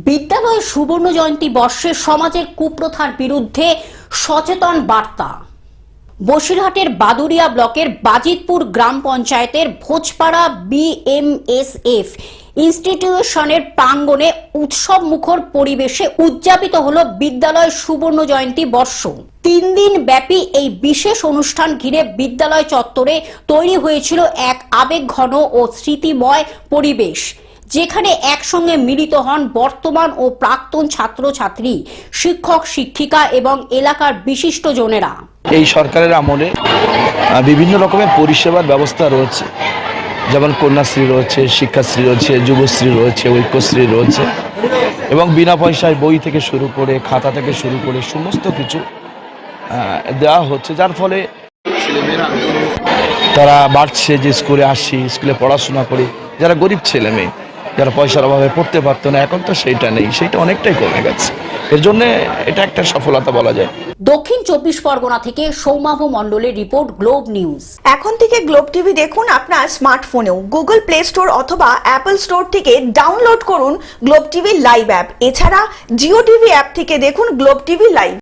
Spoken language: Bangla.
বিদ্যালয়ে সুবর্ণ জয়ন্তী বর্ষে সমাজের কুপ্রথার বিরুদ্ধে সচেতন বার্তা। বসিরহাটের বাদুরিয়া ব্লকের বাজিতপুর গ্রাম পঞ্চায়েতের ভোজপাড়া বিএমএসএফ ইনস্টিটিউশনের প্রাঙ্গণে উৎসব মুখর পরিবেশে উদযাপিত হলো বিদ্যালয় সুবর্ণ জয়ন্তী বর্ষ। 3 দিন ব্যাপী এই বিশেষ অনুষ্ঠান ঘিরে বিদ্যালয় চত্বরে তৈরি হয়েছিল এক আবেগঘন ও স্মৃতিময় পরিবেশ, যেখানে একসঙ্গে মিলিত হন বর্তমান ও প্রাক্তন ছাত্রছাত্রী, শিক্ষক শিক্ষিকা এবং এলাকার বিশিষ্টজনেরা। এই সরকারের আমলে বিভিন্ন রকমের পরিষেবার ব্যবস্থা রয়েছে, যেমন কন্যাশ্রী রয়েছে, শিক্ষাশ্রী রয়েছে, যুবশ্রী রয়েছে, ঐক্যশ্রী রয়েছে এবং বিনা পয়সায় বই থেকে শুরু করে খাতা থেকে শুরু করে সমস্ত কিছু দেওয়া হচ্ছে, যার ফলে ছেলেমেয়েরা তারা বাড়ছে যে স্কুলে আসি, স্কুলে পড়াশোনা করি। যারা গরিব ছেলে মেয়ে, যারা পয়সার অভাবে পড়তে পারতো না, এখন তো সেইটা নেই, সেইটা অনেকটাই কমে গেছে। এর জন্য এটা একটা সফলতা বলা যায়। দক্ষিণ 24 পরগনা থেকে সৌমাভ মণ্ডলের রিপোর্ট, গ্লোব নিউজ। এখন থেকে গ্লোব টিভি দেখুন আপনার স্মার্টফোনেও। গুগল প্লে স্টোর অথবা অ্যাপল স্টোর থেকে ডাউনলোড করুন গ্লোব টিভি লাইভ অ্যাপ। এছাড়া জিও টিভি অ্যাপ থেকে দেখুন গ্লোব টিভি লাইভ।